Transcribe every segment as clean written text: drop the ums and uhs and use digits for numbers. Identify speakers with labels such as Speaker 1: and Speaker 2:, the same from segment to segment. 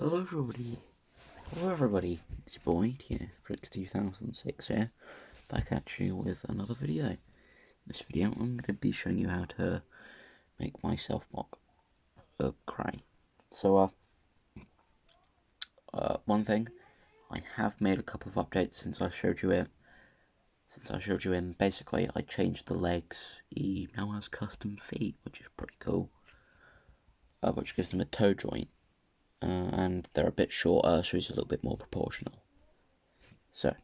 Speaker 1: Hello everybody. Hello everybody. It's your boy here, Frix2006 here, back at you with another video. In this video I'm going to be showing you how to make my self-mock cry. So one thing, I have made a couple of updates since I showed you it. Basically I changed the legs. He now has custom feet, which is pretty cool, which gives them a toe joint. And they're a bit shorter, so he's a little bit more proportional. So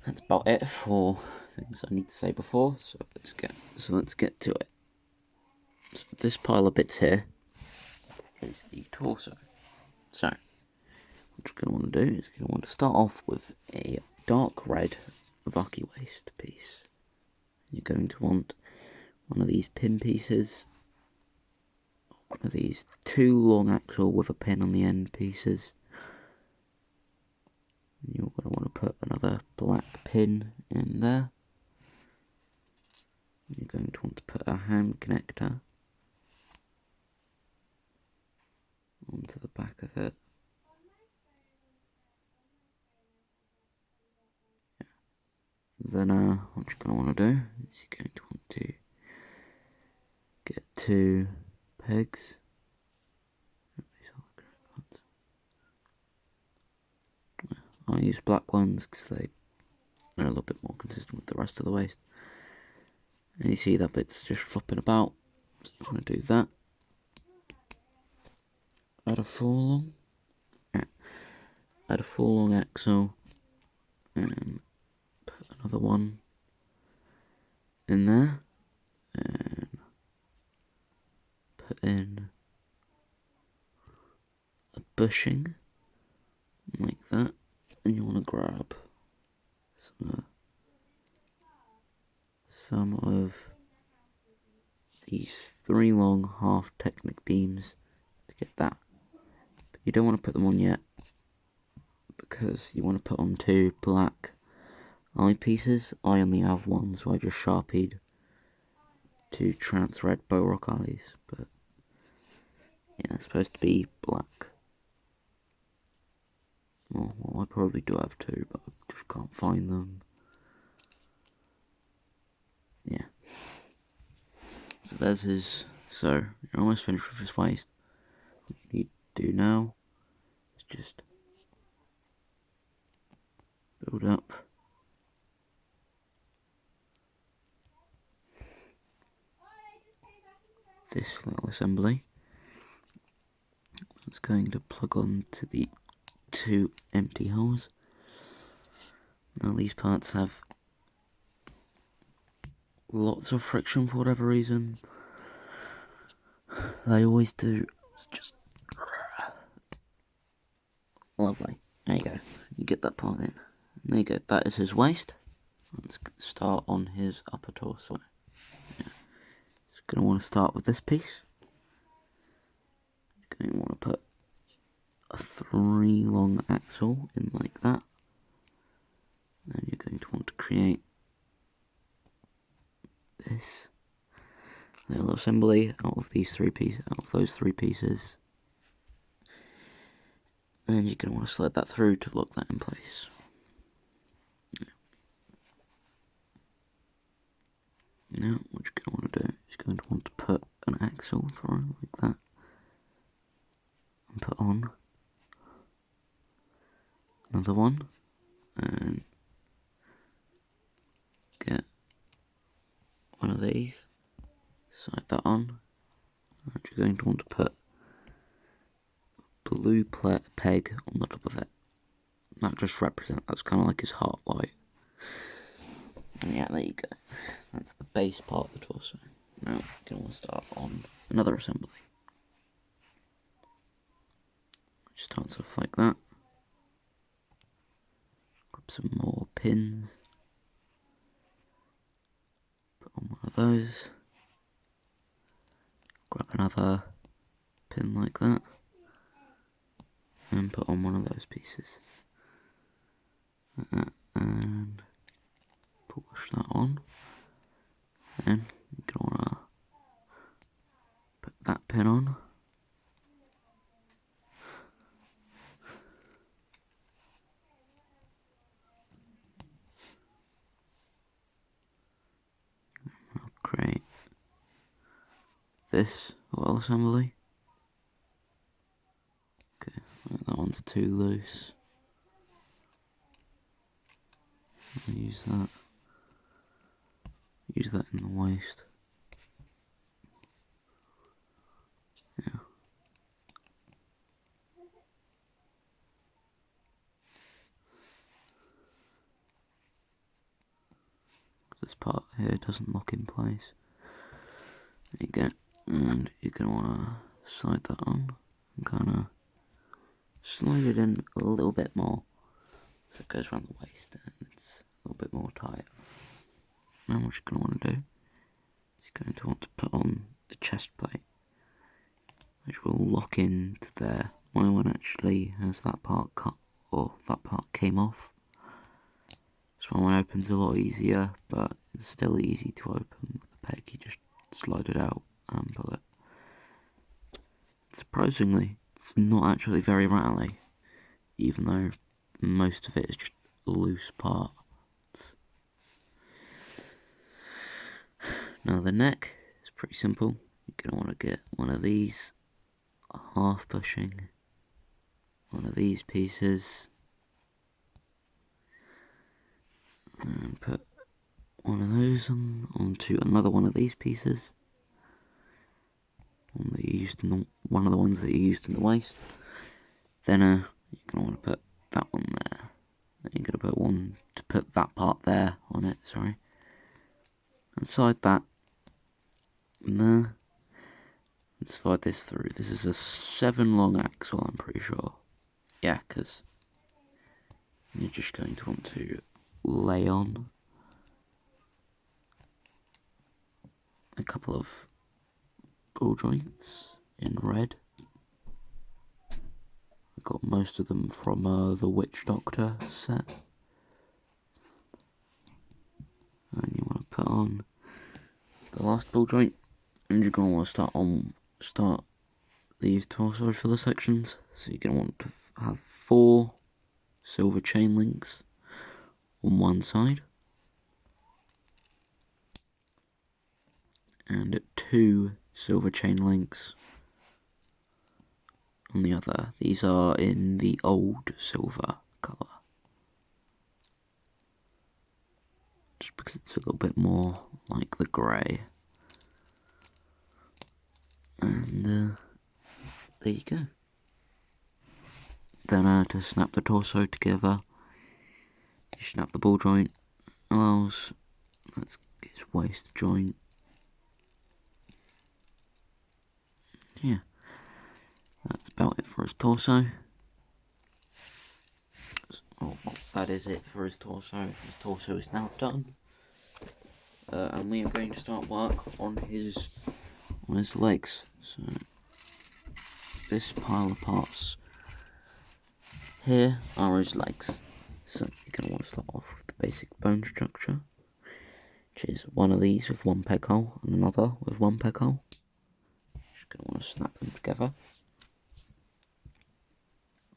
Speaker 1: that's about it for things I need to say before. So let's get to it. So this pile of bits here is the torso. So what you're going to want to do is you're going to want to start off with a dark red Vaki waist piece. You're going to want one of these pin pieces. One of these 2 long axle with a pin on the end pieces. You're going to want to put another black pin in there. You're going to want to put a hand connector onto the back of it. Yeah. Then what you're going to want to do is you're going to want to get 2 pegs. These are the correct ones. I use black ones because they're a little bit more consistent with the rest of the waist. And you see that bit's just flopping about, so you want to do that. Add a 4 long, add a 4 long axle, and put another one in there, and put in a bushing like that, and you want to grab some of these 3 long half Technic beams to get that. But you don't want to put them on yet, because you want to put on 2 black eye pieces. I only have 1, so I just sharpied 2 trans red Bohrok eyes, but yeah, it's supposed to be black. Well, I probably do have 2, but I just can't find them. Yeah. So there's his. So you're almost finished with his waist. What you need to do now is just build up this little assembly. It's going to plug on to the 2 empty holes. Now these parts have lots of friction for whatever reason. They always do. It's just lovely. There you go. You get that part in. There you go. That is his waist. Let's start on his upper torso. Yeah. So you're going to want to start with this piece. You're going to want to put a 3 long axle in like that. And you're going to want to create this little assembly out of these 3 pieces, out of those 3 pieces. And you're going to want to slide that through to lock that in place. Now, what you're going to want to do is you're going to want to put an axle through like that, and put on another one, and get one of these, slide that on, and you're going to want to put a blue peg on the top of it. That just represents, that's kind of like his heart light. And yeah, there you go. That's the base part of the torso. Now, you're going to want to start on another assembly. Which starts off like that. Grab some more pins. Put on one of those. Grab another pin like that. And put on one of those pieces. Like that. And push that on. Then you're going to want to put that pin on. this oil assembly. Okay, that one's too loose. I'll use that. Use that in the waste. Yeah. This part here doesn't lock in place. There you go. And you're going to want to slide that on and kind of slide it in a little bit more so it goes around the waist and it's a little bit more tight. Now what you're going to want to do is you're going to want to put on the chest plate, which will lock into there. My one actually has that part cut, or that part came off. So my one opens a lot easier, but it's still easy to open with the peg. You just slide it out and pull it. Surprisingly, it's not actually very rattly, even though most of it is just loose parts. Now the neck is pretty simple. You're going to want to get one of these, half pushing one of these pieces, and put one of those onto another one of these pieces. One that you used in the one of the ones that you used in the waist. Then you're gonna want to put that one there. Then you're gonna put one to put that part there on it. Sorry. And slide that in there. And slide this through. This is a 7 long axle, I'm pretty sure. Yeah, because you're just going to want to lay on a couple of ball joints in red. I got most of them from the Witch Doctor set. And you want to put on the last ball joint, and you're going to want to start these torso filler sections. So you're going to want to have 4 silver chain links on one side, and 2 silver chain links on the other. These are in the old silver colour, just because it's a little bit more like the grey. And there you go. Then to snap the torso together, you snap the ball joint, allows, that's his waist joint. Yeah, that's about it for his torso. Oh, that is it for his torso. His torso is now done. And we are going to start work on his legs. So this pile of parts here are his legs. So you're going to want to start off with the basic bone structure, which is one of these with 1 peg hole and another with 1 peg hole. Just going to want to snap them together.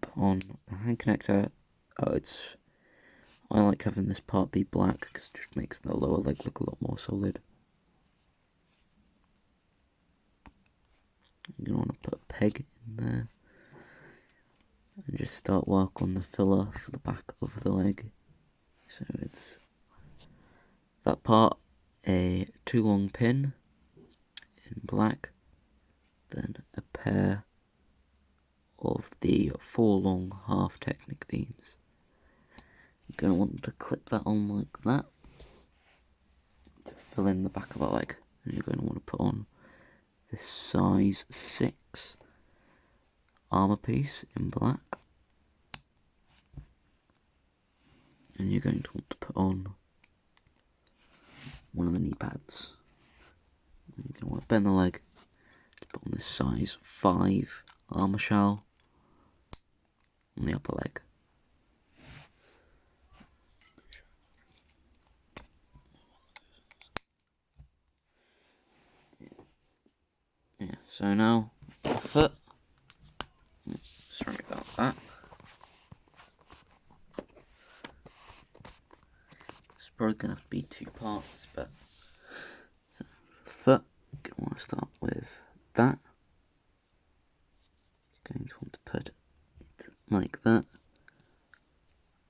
Speaker 1: Put on a hand connector. I like having this part be black because it just makes the lower leg look a lot more solid. You're going to want to put a peg in there and just start work on the filler for the back of the leg. So it's that part, a 2 long pin in black, then a pair of the 4 long half Technic beams. You're going to want to clip that on like that to fill in the back of the leg, and you're going to want to put on this size 6 armour piece in black, and you're going to want to put on one of the knee pads. And you're going to want to bend the leg to put on this size 5 armour shell on the upper leg. Yeah, so now the foot. Sorry about that. It's probably going to have to be 2 parts, but so foot, you're going to want to start with that. You're going to want to put it like that,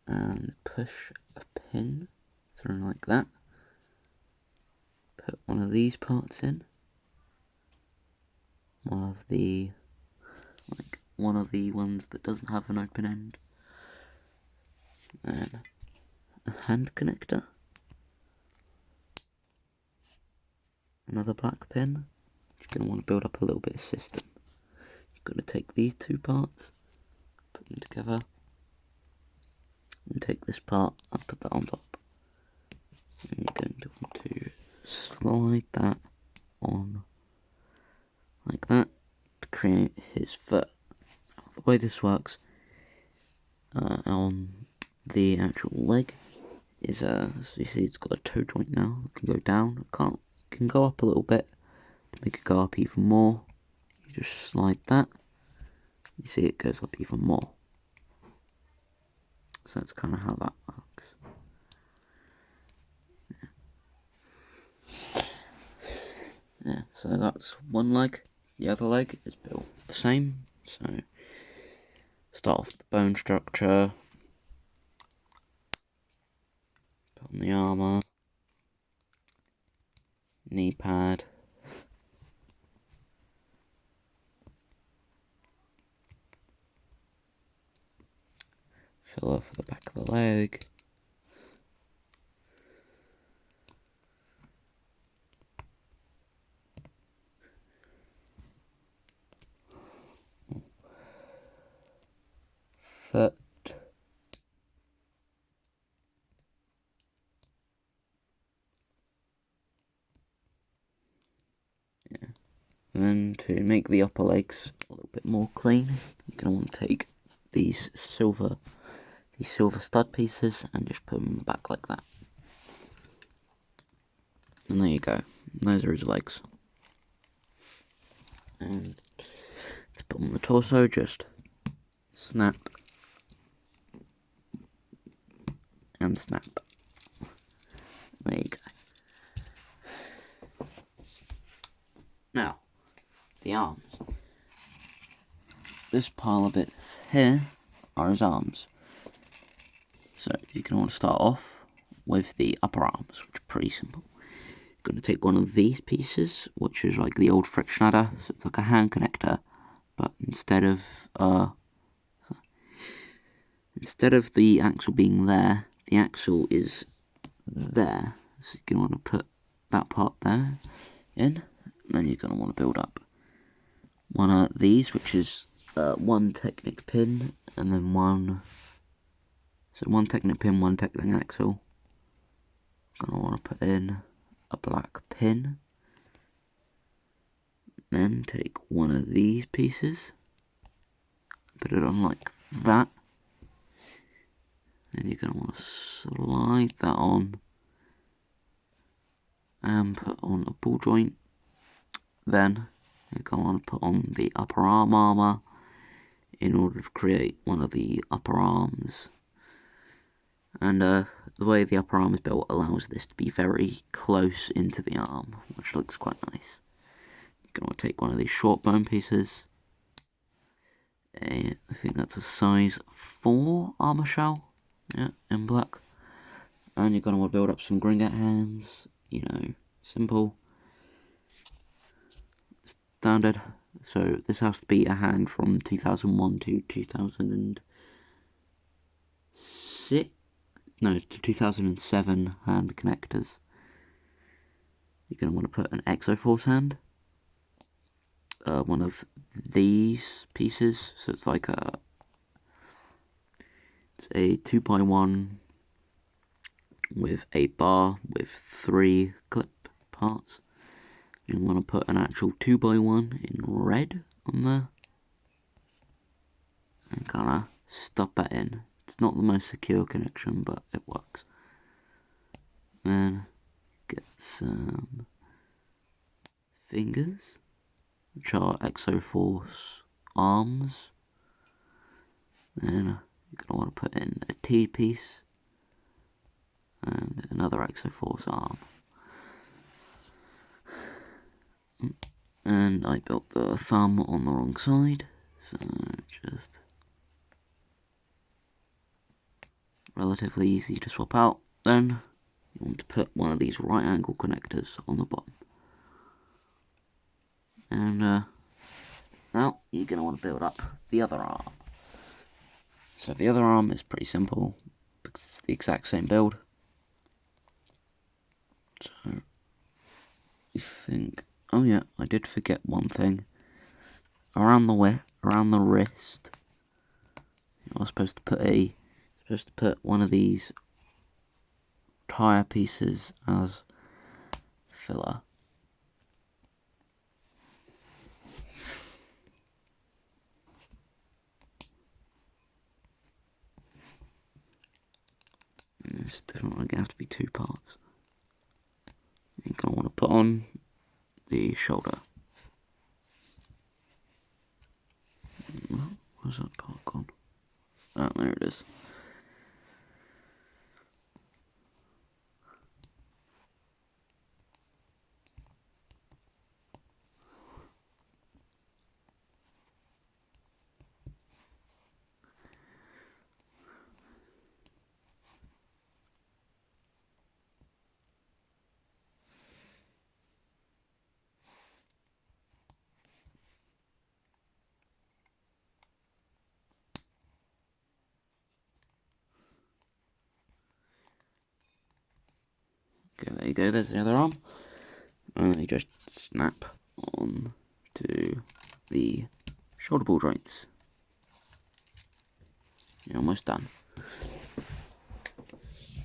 Speaker 1: and push a pin through like that. Put one of these parts in, one of the ones that doesn't have an open end, then a hand connector, another black pin. You're going to want to build up a little bit of system. You're going to take these two parts, put them together, and take this part and put that on top. And you're going to want to slide that on like that to create his foot. Now, the way this works on the actual leg is, so you see it's got a toe joint now. It can go down, it can go up a little bit. To make it go up even more, you just slide that. You see it goes up even more. So that's kind of how that works. Yeah, so that's one leg. The other leg is built the same. So start off the bone structure, put on the armour, knee pad, filler for the back of the leg, foot, yeah. And then to make the upper legs a little bit more clean, you're going to want to take these silver stud pieces and just put them on the back like that. And there you go. Those are his legs. And to put on the torso, just snap and snap. There you go. Now, the arms. This pile of bits here are his arms. So you can want to start off with the upper arms, which are pretty simple. You're going to take one of these pieces, which is like the old friction adder, so it's like a hand connector, but instead of the axle being there, the axle is there. So you're going to want to put that part there in, and then you're going to want to build up one of these, which is one Technic pin, and then one Technic pin, one Technic axle. I'm going to want to put in a black pin, then take one of these pieces, put it on like that, and you're going to want to slide that on and put on a ball joint. Then you're going to want to put on the upper arm armour in order to create one of the upper arms. And the way the upper arm is built allows this to be very close into the arm, which looks quite nice. You're going to take one of these short bone pieces. I think that's a size 4 armour shell, yeah, in black. And you're going to want to build up some gringet hands, you know, simple, standard. So this has to be a hand from 2001 to 2006. No, to 2007 hand connectors. You're going to want to put an Exoforce hand. One of these pieces. So it's like it's a 2x1 with a bar with 3 clip parts. You want to put an actual 2x1 in red on there. And kind of stuff that in. It's not the most secure connection, but it works. Then get some fingers, which are Exoforce arms. Then you're going to want to put in a T piece and another Exoforce arm. And I built the thumb on the wrong side, so just relatively easy to swap out. Then you want to put one of these right angle connectors on the bottom. And now you're going to want to build up the other arm. So the other arm is pretty simple because it's the exact same build. So I think, oh yeah, I did forget one thing. Around the wrist, I was supposed to put one of these tire pieces as filler. And it's definitely gonna have to be 2 parts. You're gonna want to put on the shoulder. Where's that part gone? Oh, there it is. Okay, there you go, there's the other arm. And then you just snap on to the shoulder ball joints. You're almost done.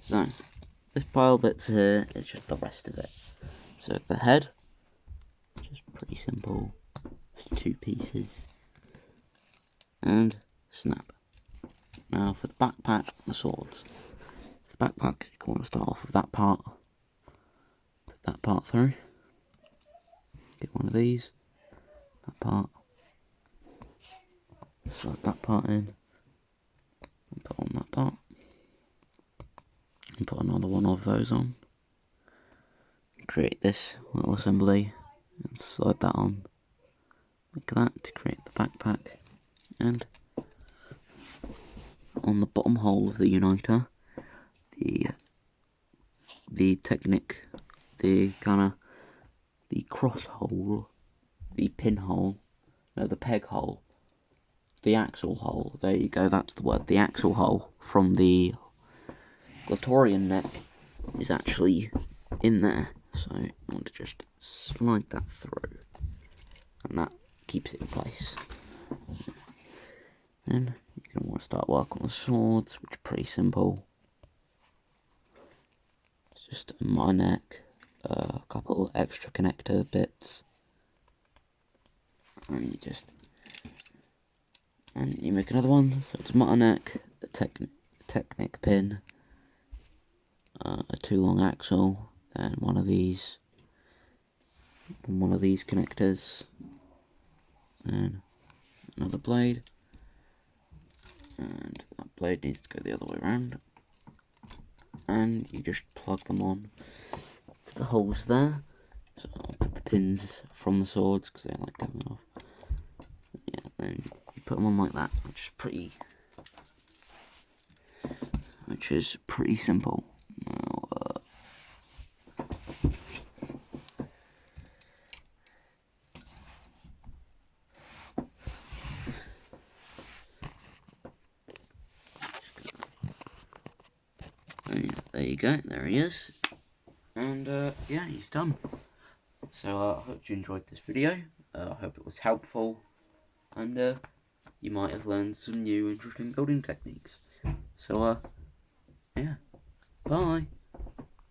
Speaker 1: So, this pile bits here is just the rest of it. So the head, just pretty simple, just 2 pieces, and snap. Now for the backpack and the swords. The backpack, you want to start off with that part, put that part through, get one of these, that part, slide that part in, and put on that part, and put another one of those on. Create this little assembly, and slide that on, like that, to create the backpack, and on the bottom hole of the uniter, the Technic, the cross hole, the pin hole, no, the peg hole, the axle hole, there you go, that's the word, the axle hole from the Glatorian neck is actually in there, so you want to just slide that through, and that keeps it in place. Then you're going to want to start work on the swords, which are pretty simple. It's just a my neck, a couple extra connector bits, and you make another one. So it's a mutter neck, a Technic pin, a 2 long axle, then one of these connectors, and another blade, and that blade needs to go the other way around, and you just plug them on to the holes there. So I'll put the pins from the swords because they like coming off. Yeah, then you put them on like that, which is pretty simple. Now, there you go, there he is, and yeah, he's done. So I hope you enjoyed this video, I hope it was helpful, and you might have learned some new interesting building techniques. So yeah, bye.